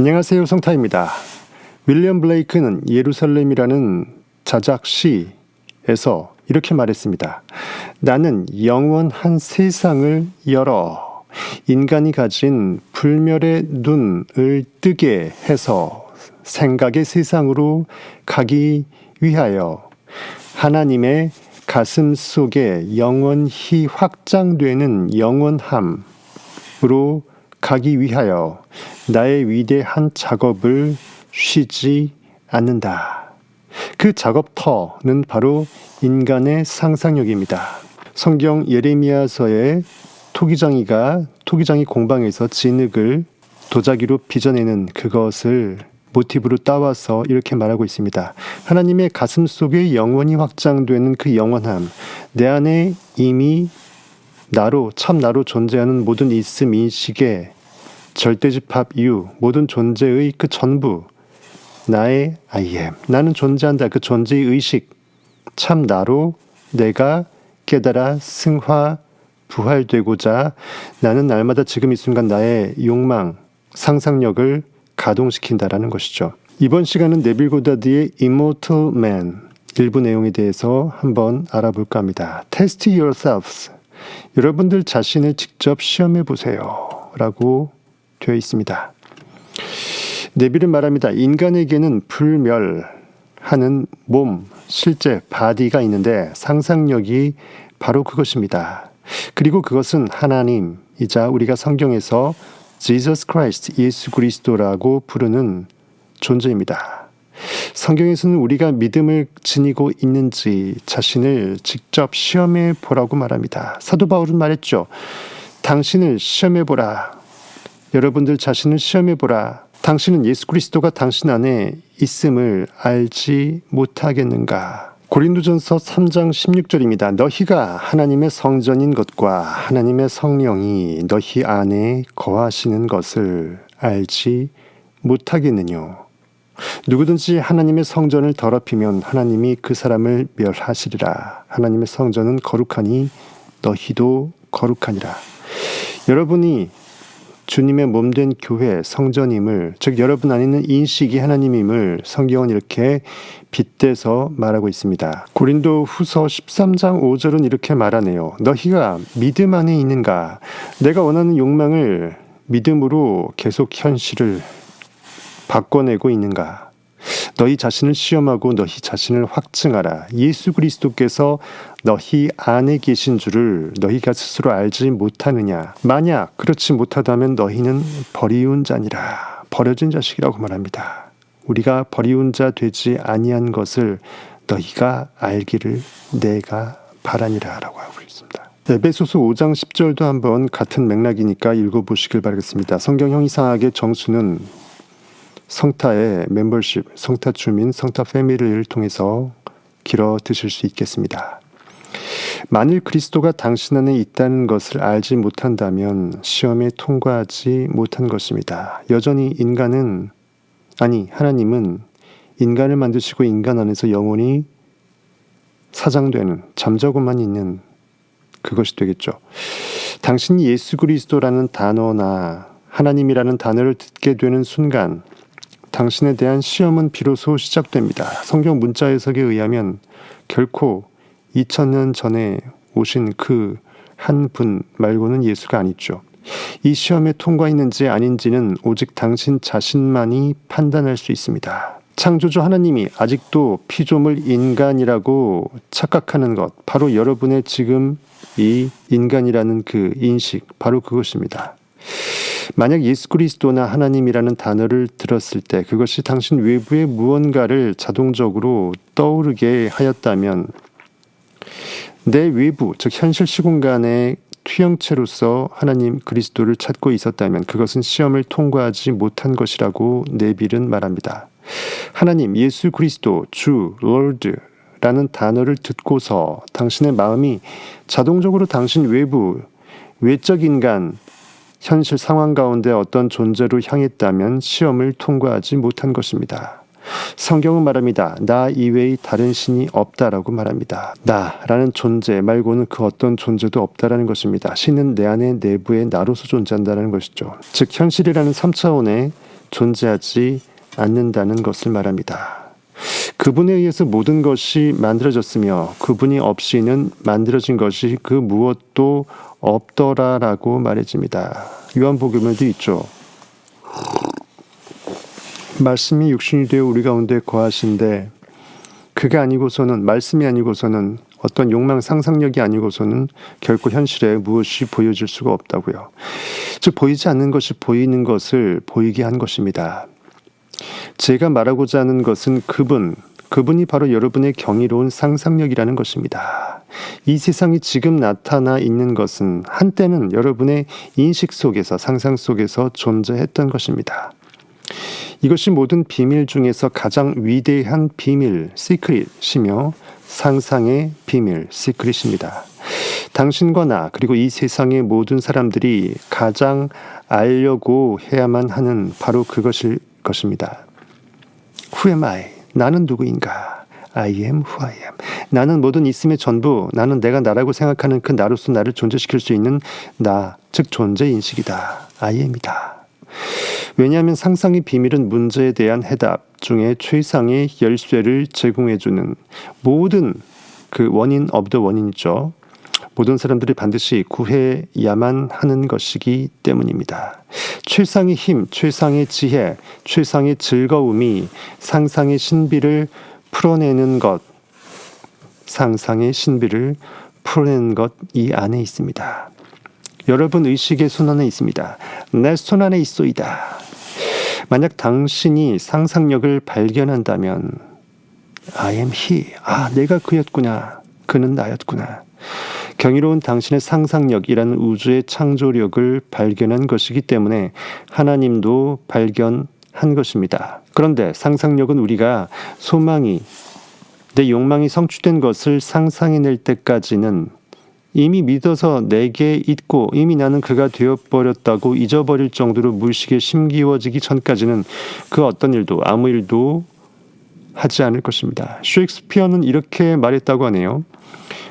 안녕하세요, 성타입니다. 윌리엄 블레이크는 예루살렘이라는 자작 시에서 이렇게 말했습니다. 나는 영원한 세상을 열어 인간이 가진 불멸의 눈을 뜨게 해서 생각의 세상으로 가기 위하여 하나님의 가슴 속에 영원히 확장되는 영원함으로 가기 위하여 나의 위대한 작업을 쉬지 않는다. 그 작업터는 바로 인간의 상상력입니다. 성경 예레미야서에 토기장이 공방에서 진흙을 도자기로 빚어내는 그것을 모티브로 따와서 이렇게 말하고 있습니다. 하나님의 가슴 속에 영원히 확장되는 그 영원함, 내 안에 이미 참 나로 존재하는 모든 있음 인식의 절대집합 이유, 모든 존재의 그 전부, 나의 I am, 나는 존재한다. 그 존재의 의식, 참 나로 내가 깨달아 승화, 부활되고자 나는 날마다 지금 이 순간 나의 욕망, 상상력을 가동시킨다라는 것이죠. 이번 시간은 네빌 고다드의 Immortal Man 일부 내용에 대해서 한번 알아볼까 합니다. Test yourselves. 여러분들 자신을 직접 시험해 보세요. 라고 되어 있습니다. 네빌은 말합니다. 인간에게는 불멸하는 몸, 실제 바디가 있는데 상상력이 바로 그것입니다. 그리고 그것은 하나님이자 우리가 성경에서 Jesus Christ, 예수 그리스도라고 부르는 존재입니다. 성경에서는 우리가 믿음을 지니고 있는지 자신을 직접 시험해 보라고 말합니다. 사도 바울은 말했죠. 당신을 시험해 보라. 여러분들 자신을 시험해 보라. 당신은 예수 그리스도가 당신 안에 있음을 알지 못하겠는가? 고린도전서 3장 16절입니다. 너희가 하나님의 성전인 것과 하나님의 성령이 너희 안에 거하시는 것을 알지 못하겠느뇨? 누구든지 하나님의 성전을 더럽히면 하나님이 그 사람을 멸하시리라. 하나님의 성전은 거룩하니 너희도 거룩하니라. 여러분이 주님의 몸된 교회 성전임을, 즉 여러분 안에 있는 인식이 하나님임을 성경은 이렇게 빗대서 말하고 있습니다. 고린도 후서 13장 5절은 이렇게 말하네요. 너희가 믿음 안에 있는가? 내가 원하는 욕망을 믿음으로 계속 현실을 바꿔내고 있는가? 너희 자신을 시험하고 너희 자신을 확증하라. 예수 그리스도께서 너희 안에 계신 줄을 너희가 스스로 알지 못하느냐? 만약 그렇지 못하다면 너희는 버리운 자니라. 버려진 자식이라고 말합니다. 우리가 버리운 자 되지 아니한 것을 너희가 알기를 내가 바라니라 라고 하고 있습니다. 에베소서 5장 10절도 한번 같은 맥락이니까 읽어보시길 바라겠습니다. 성경 형이상하게 정수는 성타의 멤버십, 성타 주민, 성타 패밀리를 통해서 길어 드실 수 있겠습니다. 만일 그리스도가 당신 안에 있다는 것을 알지 못한다면 시험에 통과하지 못한 것입니다. 여전히 하나님은 인간을 만드시고 인간 안에서 영혼이 사장되는, 잠자고만 있는 그것이 되겠죠. 당신이 예수 그리스도라는 단어나 하나님이라는 단어를 듣게 되는 순간 당신에 대한 시험은 비로소 시작됩니다. 성경 문자 해석에 의하면 결코 2000년 전에 오신 그 한 분 말고는 예수가 아니죠. 이 시험에 통과했는지 아닌지는 오직 당신 자신만이 판단할 수 있습니다. 창조주 하나님이 아직도 피조물 인간이라고 착각하는 것, 바로 여러분의 지금 이 인간이라는 그 인식, 바로 그것입니다. 만약 예수 그리스도나 하나님이라는 단어를 들었을 때 그것이 당신 외부의 무언가를 자동적으로 떠오르게 하였다면 내 외부, 즉 현실 시공간의 투영체로서 하나님 그리스도를 찾고 있었다면 그것은 시험을 통과하지 못한 것이라고 네빌은 말합니다. 하나님, 예수 그리스도, 주, 롤드라는 단어를 듣고서 당신의 마음이 자동적으로 당신 외적 인간, 현실 상황 가운데 어떤 존재로 향했다면 시험을 통과하지 못한 것입니다. 성경은 말합니다. 나 이외의 다른 신이 없다라고 말합니다. 나라는 존재 말고는 그 어떤 존재도 없다라는 것입니다. 신은 내 안에 내부에 나로서 존재한다는 것이죠. 즉 현실이라는 3차원의 존재하지 않는다는 것을 말합니다. 그분에 의해서 모든 것이 만들어졌으며 그분이 없이는 만들어진 것이 그 무엇도 없더라라고 말해집니다. 요한복음에도 있죠. 말씀이 육신이 되어 우리 가운데 거하신데 그가 아니고서는, 말씀이 아니고서는, 어떤 욕망 상상력이 아니고서는 결코 현실에 무엇이 보여질 수가 없다고요. 즉 보이지 않는 것이 보이는 것을 보이게 한 것입니다. 제가 말하고자 하는 것은 그분이 바로 여러분의 경이로운 상상력이라는 것입니다. 이 세상이 지금 나타나 있는 것은 한때는 여러분의 인식 속에서, 상상 속에서 존재했던 것입니다. 이것이 모든 비밀 중에서 가장 위대한 비밀, 시크릿이며 상상의 비밀, 시크릿입니다. 당신과 나, 그리고 이 세상의 모든 사람들이 가장 알려고 해야만 하는 바로 그것일 것입니다. Who am I? 나는 누구인가? I am who I am. 나는 모든 있음의 전부, 나는 내가 나라고 생각하는 그 나로서 나를 존재시킬 수 있는 나, 즉 존재인식이다. I am이다. 왜냐하면 상상의 비밀은 문제에 대한 해답 중에 최상의 열쇠를 제공해주는 모든 그 원인 오브 더 원인이죠. 모든 사람들이 반드시 구해야만 하는 것이기 때문입니다. 최상의 힘, 최상의 지혜, 최상의 즐거움이 상상의 신비를 풀어내는 것, 상상의 신비를 풀어내는 것 이 안에 있습니다. 여러분 의식의 손 안에 있습니다. 내 손 안에 있소이다. 만약 당신이 상상력을 발견한다면 I am he. 내가 그였구나. 그는 나였구나. 경이로운 당신의 상상력이라는 우주의 창조력을 발견한 것이기 때문에 하나님도 발견한 것입니다. 그런데 상상력은 우리가 소망이, 내 욕망이 성취된 것을 상상해낼 때까지는 이미 믿어서 내게 있고 이미 나는 그가 되어버렸다고 잊어버릴 정도로 무의식에 심기워지기 전까지는 그 어떤 일도, 아무 일도 하지 않을 것입니다. 셰익스피어는 이렇게 말했다고 하네요.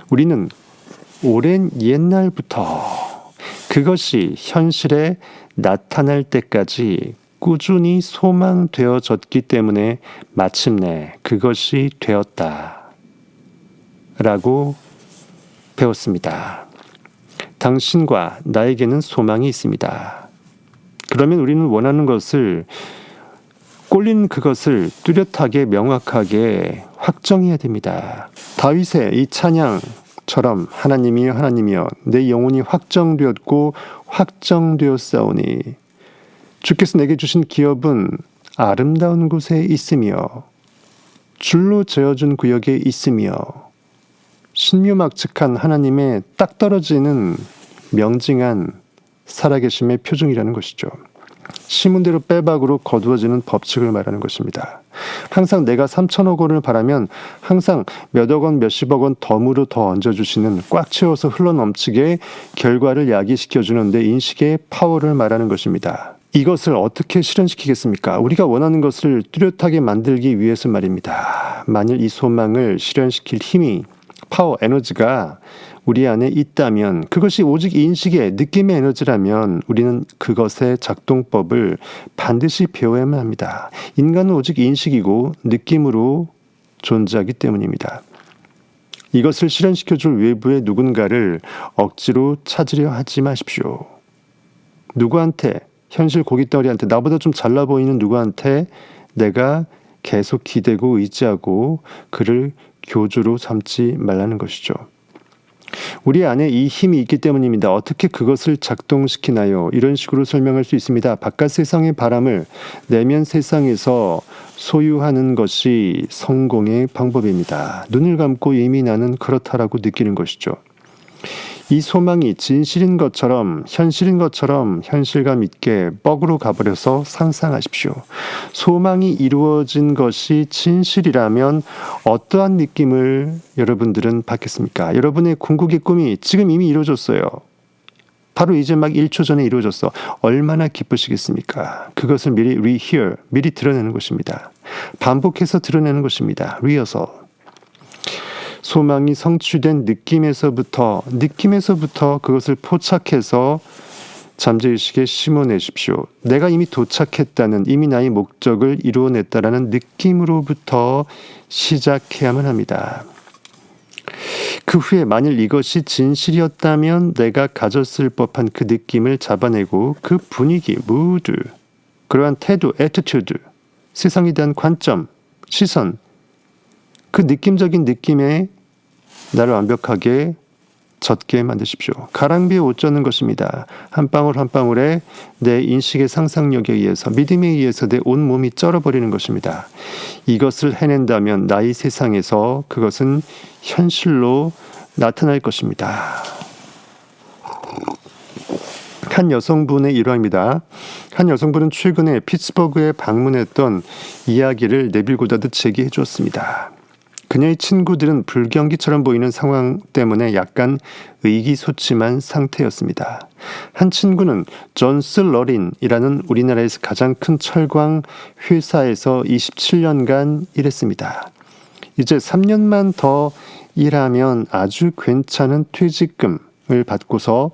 우리는 오랜 옛날부터 그것이 현실에 나타날 때까지 꾸준히 소망되어졌기 때문에 마침내 그것이 되었다 라고 배웠습니다. 당신과 나에게는 소망이 있습니다. 그러면 우리는 원하는 것을, 꼴린 그것을 뚜렷하게 명확하게 확정해야 됩니다. 다윗의 이 찬양처럼 하나님이여 하나님이여 내 영혼이 확정되었고 확정되었사오니 주께서 내게 주신 기업은 아름다운 곳에 있으며 줄로 재어준 구역에 있으며 신묘막측한 하나님의 딱 떨어지는 명징한 살아계심의 표징이라는 것이죠. 심은 대로 빼박으로 거두어지는 법칙을 말하는 것입니다. 항상 내가 3천억 원을 바라면 항상 몇억 원, 몇십억 원 덤으로 더 얹어주시는 꽉 채워서 흘러넘치게 결과를 야기시켜주는 내 인식의 파워를 말하는 것입니다. 이것을 어떻게 실현시키겠습니까? 우리가 원하는 것을 뚜렷하게 만들기 위해서 말입니다. 만일 이 소망을 실현시킬 힘이, 파워, 에너지가 우리 안에 있다면, 그것이 오직 인식의 느낌의 에너지라면 우리는 그것의 작동법을 반드시 배워야만 합니다. 인간은 오직 인식이고 느낌으로 존재하기 때문입니다. 이것을 실현시켜줄 외부의 누군가를 억지로 찾으려 하지 마십시오. 누구한테, 현실 고깃덩어리한테, 나보다 좀 잘나 보이는 누구한테 내가 계속 기대고 의지하고 그를 교주로 삼지 말라는 것이죠. 우리 안에 이 힘이 있기 때문입니다. 어떻게 그것을 작동시키나요? 이런 식으로 설명할 수 있습니다. 바깥 세상의 바람을 내면 세상에서 소유하는 것이 성공의 방법입니다. 눈을 감고 이미 나는 그렇다라고 느끼는 것이죠. 이 소망이 진실인 것처럼, 현실인 것처럼 현실감 있게 뻑으로 가버려서 상상하십시오. 소망이 이루어진 것이 진실이라면 어떠한 느낌을 여러분들은 받겠습니까? 여러분의 궁극의 꿈이 지금 이미 이루어졌어요. 바로 이제 막 1초 전에 이루어졌어. 얼마나 기쁘시겠습니까? 그것을 미리 드러내는 것입니다. 반복해서 드러내는 것입니다. 리허설. 소망이 성취된 느낌에서부터 그것을 포착해서 잠재의식에 심어내십시오. 내가 이미 도착했다는, 이미 나의 목적을 이루어냈다라는 느낌으로부터 시작해야만 합니다. 그 후에 만일 이것이 진실이었다면 내가 가졌을 법한 그 느낌을 잡아내고 그 분위기, 무드, 그러한 태도, 애티튜드, 세상에 대한 관점, 시선, 그 느낌적인 느낌에 나를 완벽하게 젖게 만드십시오. 가랑비에 옷 젖는 것입니다. 한 방울 한 방울에 내 인식의 상상력에 의해서, 믿음에 의해서 내 온몸이 쩔어버리는 것입니다. 이것을 해낸다면 나의 세상에서 그것은 현실로 나타날 것입니다. 한 여성분의 일화입니다. 한 여성분은 최근에 피츠버그에 방문했던 이야기를 네빌 고다드 제기해 주었습니다. 그녀의 친구들은 불경기처럼 보이는 상황 때문에 약간 의기소침한 상태였습니다. 한 친구는 존스 러린이라는 우리나라에서 가장 큰 철광 회사에서 27년간 일했습니다. 이제 3년만 더 일하면 아주 괜찮은 퇴직금을 받고서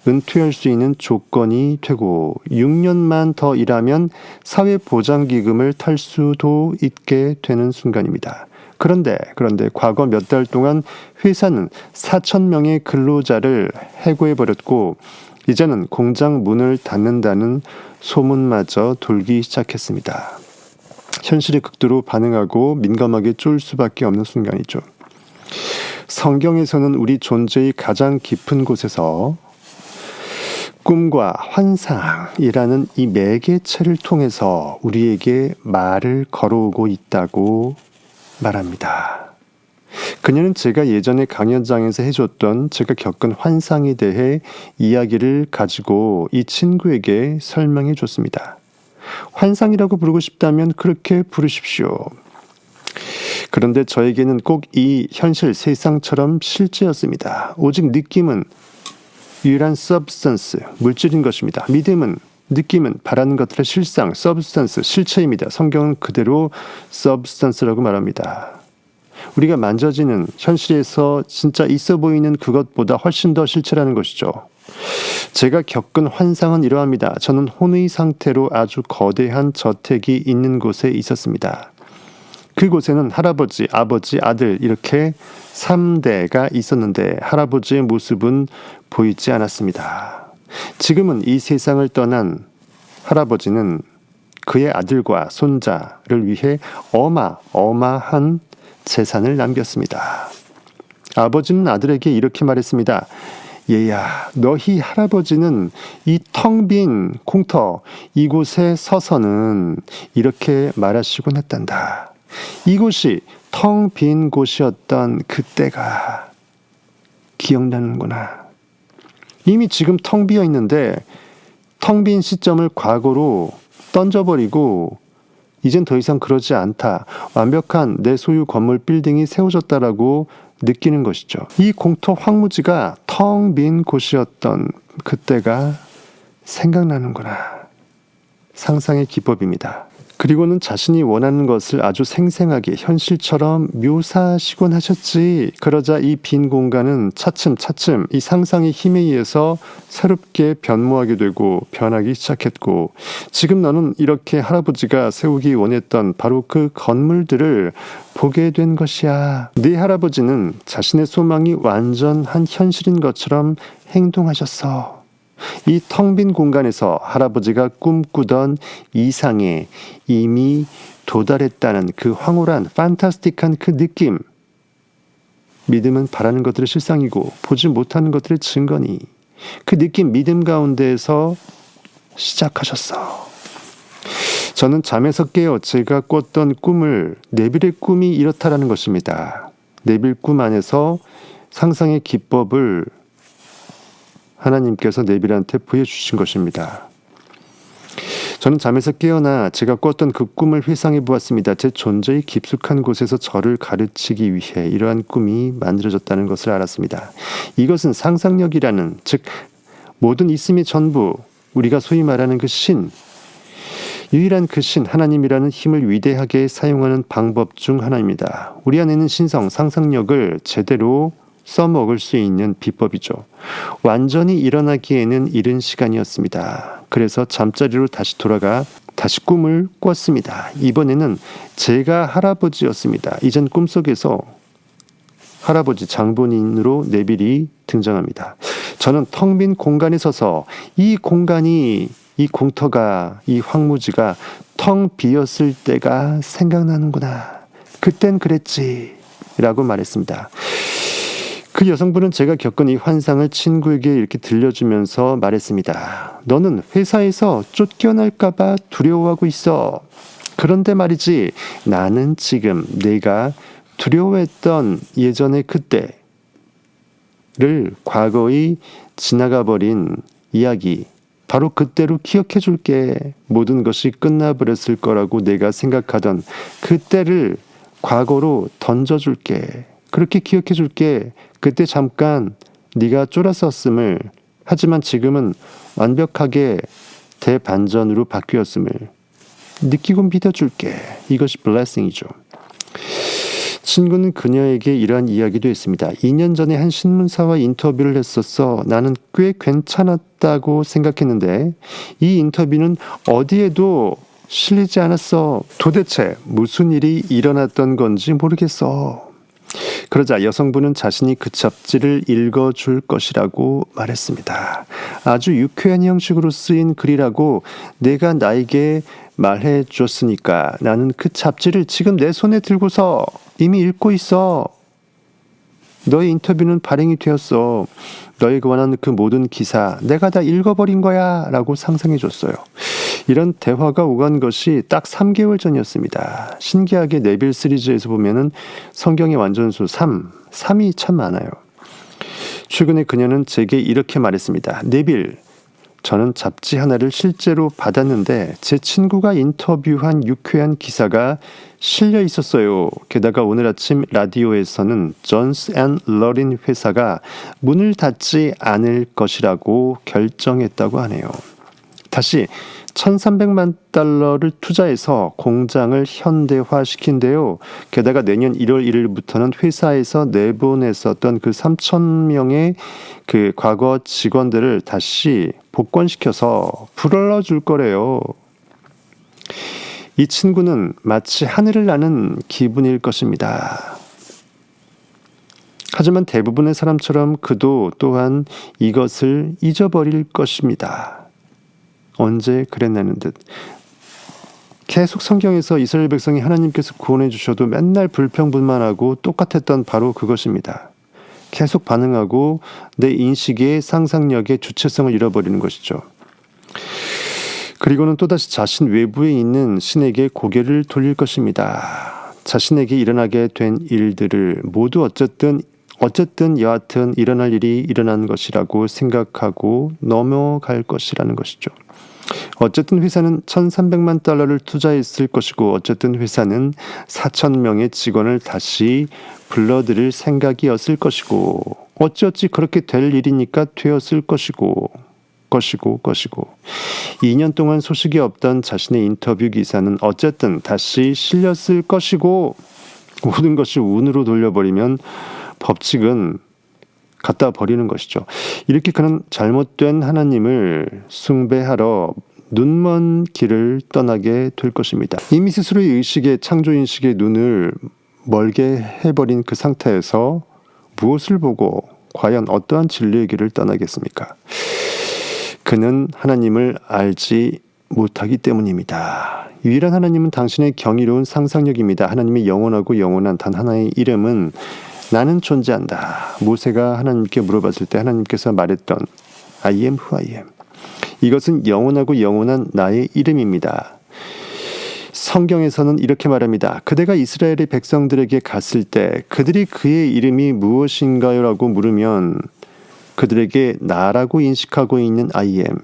은퇴할 수 있는 조건이 되고 6년만 더 일하면 사회보장기금을 탈 수도 있게 되는 순간입니다. 그런데 과거 몇 달 동안 회사는 4,000명의 근로자를 해고해버렸고 이제는 공장 문을 닫는다는 소문마저 돌기 시작했습니다. 현실의 극도로 반응하고 민감하게 쫄 수밖에 없는 순간이죠. 성경에서는 우리 존재의 가장 깊은 곳에서 꿈과 환상이라는 이 매개체를 통해서 우리에게 말을 걸어오고 있다고 말합니다. 그녀는 제가 예전에 강연장에서 해줬던 제가 겪은 환상에 대해 이야기를 가지고 이 친구에게 설명해 줬습니다. 환상이라고 부르고 싶다면 그렇게 부르십시오. 그런데 저에게는 꼭 이 현실 세상처럼 실제였습니다. 오직 느낌은 유일한 substance, 물질인 것입니다. 믿음은, 느낌은 바라는 것들의 실상, substance, 실체입니다. 성경은 그대로 substance라고 말합니다. 우리가 만져지는 현실에서 진짜 있어 보이는 그것보다 훨씬 더 실체라는 것이죠. 제가 겪은 환상은 이러합니다. 저는 혼의 상태로 아주 거대한 저택이 있는 곳에 있었습니다. 그곳에는 할아버지, 아버지, 아들 이렇게 3대가 있었는데 할아버지의 모습은 보이지 않았습니다. 지금은 이 세상을 떠난 할아버지는 그의 아들과 손자를 위해 어마어마한 재산을 남겼습니다. 아버지는 아들에게 이렇게 말했습니다. 얘야, 너희 할아버지는 이 텅 빈 공터 이곳에 서서는 이렇게 말하시곤 했단다. 이곳이 텅 빈 곳이었던 그때가 기억나는구나. 이미 지금 텅 비어 있는데 텅 빈 시점을 과거로 던져버리고 이젠 더 이상 그러지 않다. 완벽한 내 소유 건물 빌딩이 세워졌다라고 느끼는 것이죠. 이 공터 황무지가 텅 빈 곳이었던 그때가 생각나는구나. 상상의 기법입니다. 그리고는 자신이 원하는 것을 아주 생생하게 현실처럼 묘사하시곤 하셨지. 그러자 이 빈 공간은 차츰 이 상상의 힘에 의해서 새롭게 변모하게 되고 변하기 시작했고 지금 너는 이렇게 할아버지가 세우기 원했던 바로 그 건물들을 보게 된 것이야. 네 할아버지는 자신의 소망이 완전한 현실인 것처럼 행동하셨어. 이 텅 빈 공간에서 할아버지가 꿈꾸던 이상에 이미 도달했다는 그 황홀한 판타스틱한 그 느낌. 믿음은 바라는 것들의 실상이고 보지 못하는 것들의 증거니 그 느낌 믿음 가운데에서 시작하셨어. 저는 잠에서 깨어 제가 꿨던 꿈을 네빌의 꿈이 이렇다라는 것입니다. 네빌 꿈 안에서 상상의 기법을 하나님께서 네빌한테 보여주신 것입니다. 저는 잠에서 깨어나 제가 꿨던 그 꿈을 회상해 보았습니다. 제 존재의 깊숙한 곳에서 저를 가르치기 위해 이러한 꿈이 만들어졌다는 것을 알았습니다. 이것은 상상력이라는, 즉 모든 있음의 전부, 우리가 소위 말하는 그 신, 유일한 그 신, 하나님이라는 힘을 위대하게 사용하는 방법 중 하나입니다. 우리 안에 있는 신성, 상상력을 제대로 써먹을 수 있는 비법이죠. 완전히 일어나기에는 이른 시간이었습니다. 그래서 잠자리로 다시 돌아가 다시 꿈을 꿨습니다. 이번에는 제가 할아버지였습니다. 이젠 꿈속에서 할아버지 장본인으로 네빌이 등장합니다. 저는 텅 빈 공간에 서서 이 공간이, 이 공터가, 이 황무지가 텅 비었을 때가 생각나는구나. 그땐 그랬지 라고 말했습니다. 그 여성분은 제가 겪은 이 환상을 친구에게 이렇게 들려주면서 말했습니다. 너는 회사에서 쫓겨날까봐 두려워하고 있어. 그런데 말이지, 나는 지금 내가 두려워했던 예전의 그때를 과거의 지나가 버린 이야기, 바로 그때로 기억해 줄게. 모든 것이 끝나버렸을 거라고 내가 생각하던 그때를 과거로 던져줄게. 그렇게 기억해 줄게. 그때 잠깐 네가 쫄았었음을, 하지만 지금은 완벽하게 대반전으로 바뀌었음을 느끼고 믿어줄게. 이것이 블레싱이죠. 친구는 그녀에게 이러한 이야기도 했습니다. 2년 전에 한 신문사와 인터뷰를 했었어. 나는 꽤 괜찮았다고 생각했는데 이 인터뷰는 어디에도 실리지 않았어. 도대체 무슨 일이 일어났던 건지 모르겠어. 그러자 여성분은 자신이 그 잡지를 읽어줄 것이라고 말했습니다. 아주 유쾌한 형식으로 쓰인 글이라고 내가 나에게 말해 줬으니까 나는 그 잡지를 지금 내 손에 들고서 이미 읽고 있어. 너의 인터뷰는 발행이 되었어. 너에 관한 그 모든 기사 내가 다 읽어버린 거야 라고 상상해 줬어요. 이런 대화가 오간 것이 딱 3개월 전이었습니다. 신기하게 네빌 시리즈에서 보면은 성경의 완전수 3이 참 많아요. 최근에 그녀는 제게 이렇게 말했습니다. 네빌, 저는 잡지 하나를 실제로 받았는데 제 친구가 인터뷰한 유쾌한 기사가 실려 있었어요. 게다가 오늘 아침 라디오에서는 존스 앤 러린 회사가 문을 닫지 않을 것이라고 결정했다고 하네요. 다시 $1,300만 투자해서 공장을 현대화시킨대요. 게다가 내년 1월 1일부터는 회사에서 내보냈었던 그 3,000명의 그 과거 직원들을 다시 복권시켜서 불러줄 거래요. 이 친구는 마치 하늘을 나는 기분일 것입니다. 하지만 대부분의 사람처럼 그도 또한 이것을 잊어버릴 것입니다. 언제 그랬나는 듯. 계속 성경에서 이스라엘 백성이 하나님께서 구원해 주셔도 맨날 불평불만하고 똑같았던 바로 그것입니다. 계속 반응하고 내 인식의 상상력의 주체성을 잃어버리는 것이죠. 그리고는 또다시 자신 외부에 있는 신에게 고개를 돌릴 것입니다. 자신에게 일어나게 된 일들을 모두 어쨌든 여하튼 일어날 일이 일어난 것이라고 생각하고 넘어갈 것이라는 것이죠. 어쨌든 회사는 $1,300만 투자했을 것이고 어쨌든 회사는 4,000명의 직원을 다시 불러들일 생각이었을 것이고 어찌어찌 그렇게 될 일이니까 되었을 것이고 2년 동안 소식이 없던 자신의 인터뷰 기사는 어쨌든 다시 실렸을 것이고 모든 것을 운으로 돌려버리면 법칙은 갖다 버리는 것이죠. 이렇게 그는 잘못된 하나님을 숭배하러 눈먼 길을 떠나게 될 것입니다. 이미 스스로의 의식에 창조인식의 눈을 멀게 해버린 그 상태에서 무엇을 보고 과연 어떠한 진리의 길을 떠나겠습니까? 그는 하나님을 알지 못하기 때문입니다. 유일한 하나님은 당신의 경이로운 상상력입니다. 하나님의 영원하고 영원한 단 하나의 이름은 나는 존재한다. 모세가 하나님께 물어봤을 때 하나님께서 말했던 I am who I am. 이것은 영원하고 영원한 나의 이름입니다. 성경에서는 이렇게 말합니다. 그대가 이스라엘의 백성들에게 갔을 때 그들이 그의 이름이 무엇인가요? 라고 물으면 그들에게 나라고 인식하고 있는 I am.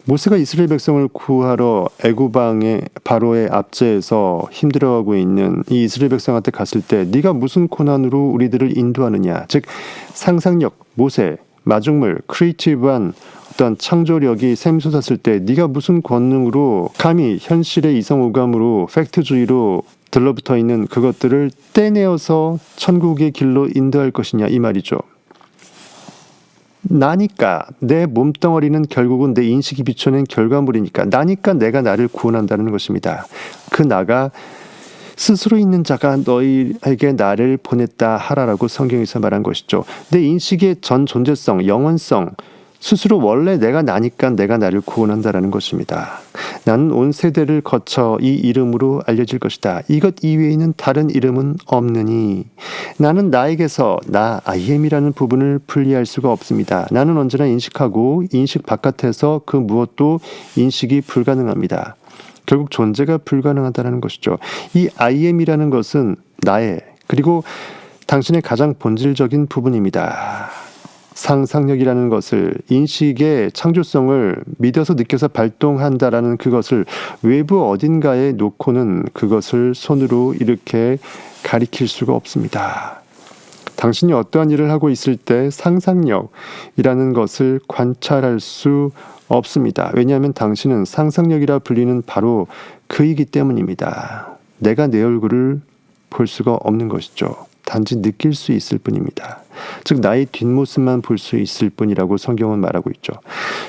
모세가 이스라엘 백성을 구하러 애굽 왕의 바로의 압제에서 힘들어하고 있는 이 이스라엘 백성한테 갔을 때 네가 무슨 고난으로 우리들을 인도하느냐. 즉 상상력, 모세, 마중물, 크리에이티브한 어떤 창조력이 샘솟았을 때 네가 무슨 권능으로 감히 현실의 이성오감으로 팩트주의로 들러붙어 있는 그것들을 떼내어서 천국의 길로 인도할 것이냐 이 말이죠. 나니까 내 몸덩어리는 결국은 내 인식이 비춰낸 결과물이니까 나니까 내가 나를 구원한다는 것입니다. 그 나가 스스로 있는 자가 너희에게 나를 보냈다 하라라고 성경에서 말한 것이죠. 내 인식의 전 존재성, 영원성, 스스로 원래 내가 나니까 내가 나를 구원한다라는 것입니다. 나는 온 세대를 거쳐 이 이름으로 알려질 것이다. 이것 이외에는 다른 이름은 없느니 나는 나에게서 나 I am이라는 부분을 분리할 수가 없습니다. 나는 언제나 인식하고 인식 바깥에서 그 무엇도 인식이 불가능합니다. 결국 존재가 불가능하다는 것이죠. 이 I am이라는 것은 나의 그리고 당신의 가장 본질적인 부분입니다. 상상력이라는 것을 인식의 창조성을 믿어서 느껴서 발동한다라는 그것을 외부 어딘가에 놓고는 그것을 손으로 이렇게 가리킬 수가 없습니다. 당신이 어떠한 일을 하고 있을 때 상상력이라는 것을 관찰할 수 없습니다. 왜냐하면 당신은 상상력이라 불리는 바로 그이기 때문입니다. 내가 내 얼굴을 볼 수가 없는 것이죠. 단지 느낄 수 있을 뿐입니다. 즉 나의 뒷모습만 볼 수 있을 뿐이라고 성경은 말하고 있죠.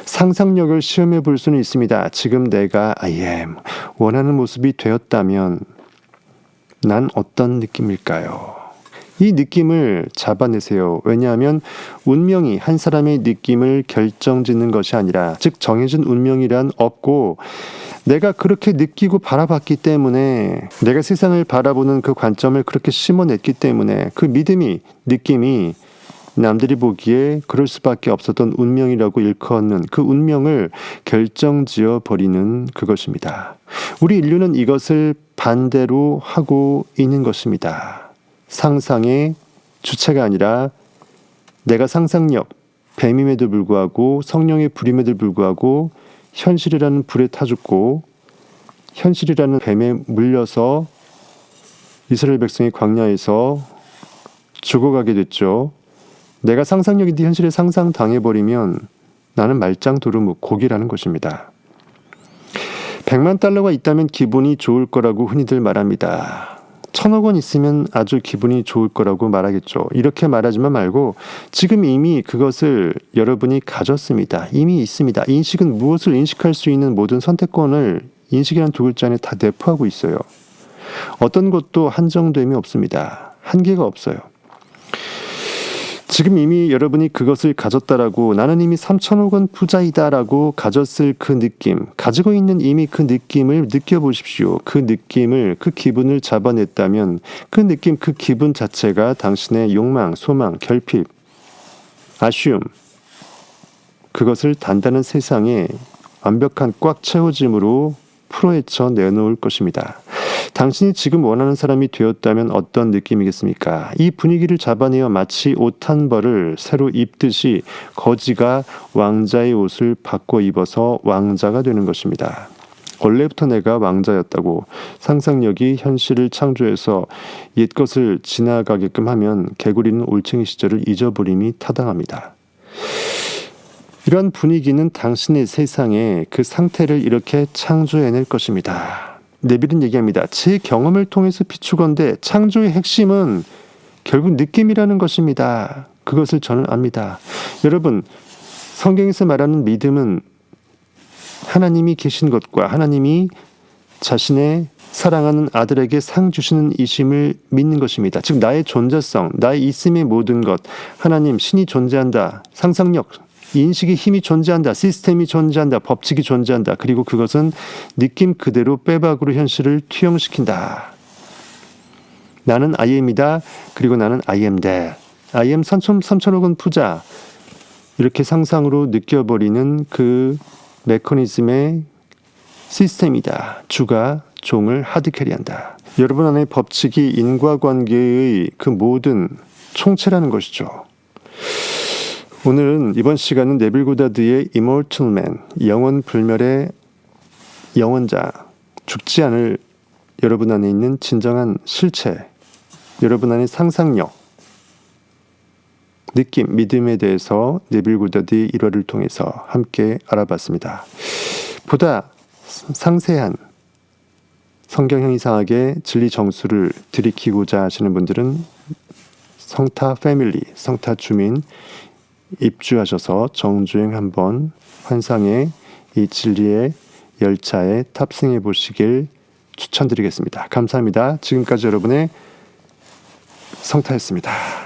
상상력을 시험해 볼 수는 있습니다. 지금 내가 I am 원하는 모습이 되었다면 난 어떤 느낌일까요? 이 느낌을 잡아내세요. 왜냐하면 운명이 한 사람의 느낌을 결정짓는 것이 아니라 즉 정해진 운명이란 없고 내가 그렇게 느끼고 바라봤기 때문에 내가 세상을 바라보는 그 관점을 그렇게 심어냈기 때문에 그 믿음이 느낌이 남들이 보기에 그럴 수밖에 없었던 운명이라고 일컫는 그 운명을 결정지어 버리는 그것입니다. 우리 인류는 이것을 반대로 하고 있는 것입니다. 상상의 주체가 아니라 내가 상상력, 뱀임에도 불구하고 성령의 불임에도 불구하고 현실이라는 불에 타 죽고 현실이라는 뱀에 물려서 이스라엘 백성이 광야에서 죽어가게 됐죠. 내가 상상력인데 현실에 상상당해버리면 나는 말짱도루묵 고기라는 것입니다. 100만 달러가 있다면 기분이 좋을 거라고 흔히들 말합니다. 1000억 원 있으면 아주 기분이 좋을 거라고 말하겠죠. 이렇게 말하지만 말고 지금 이미 그것을 여러분이 가졌습니다. 이미 있습니다. 인식은 무엇을 인식할 수 있는 모든 선택권을 인식이라는 두 글자 안에 다 내포하고 있어요. 어떤 것도 한정됨이 없습니다. 한계가 없어요. 지금 이미 여러분이 그것을 가졌다라고 나는 이미 3천억 원 부자이다라고 가졌을 그 느낌, 가지고 있는 이미 그 느낌을 느껴보십시오. 그 느낌을, 그 기분을 잡아냈다면 그 느낌, 그 기분 자체가 당신의 욕망, 소망, 결핍, 아쉬움, 그것을 단단한 세상에 완벽한 꽉 채워짐으로 풀어헤쳐 내놓을 것입니다. 당신이 지금 원하는 사람이 되었다면 어떤 느낌이겠습니까? 이 분위기를 잡아내어 마치 옷 한 벌을 새로 입듯이 거지가 왕자의 옷을 바꿔 입어서 왕자가 되는 것입니다. 원래부터 내가 왕자였다고 상상력이 현실을 창조해서 옛것을 지나가게끔 하면 개구리는 올챙이 시절을 잊어버림이 타당합니다. 이러한 분위기는 당신의 세상에 그 상태를 이렇게 창조해낼 것입니다. 네빌은 얘기합니다. 제 경험을 통해서 비추건대 창조의 핵심은 결국 느낌이라는 것입니다. 그것을 저는 압니다. 여러분, 성경에서 말하는 믿음은 하나님이 계신 것과 하나님이 자신의 사랑하는 아들에게 상 주시는 이심을 믿는 것입니다. 즉 나의 존재성, 나의 있음의 모든 것, 하나님, 신이 존재한다, 상상력, 인식의 힘이 존재한다, 시스템이 존재한다, 법칙이 존재한다. 그리고 그것은 느낌 그대로 빼박으로 현실을 투영시킨다. 나는 I am이다. 그리고 나는 I am that. I am 3천억 원 부자. 이렇게 상상으로 느껴버리는 그 메커니즘의 시스템이다. 주가 종을 하드캐리한다. 여러분 안에 법칙이 인과관계의 그 모든 총체라는 것이죠. 오늘은 이번 시간은 네빌 고다드의 Immortal Man, 영원 불멸의 영원자, 죽지 않을 여러분 안에 있는 진정한 실체, 여러분 안의 상상력, 느낌, 믿음에 대해서 네빌 고다드의 일화를 통해서 함께 알아봤습니다. 보다 상세한 성경형 이상하게 진리 정수를 들이키고자 하시는 분들은 성타 패밀리, 성타 주민 입주하셔서 정주행 한번 환상의 이 진리의 열차에 탑승해 보시길 추천드리겠습니다. 감사합니다. 지금까지 여러분의 성타였습니다.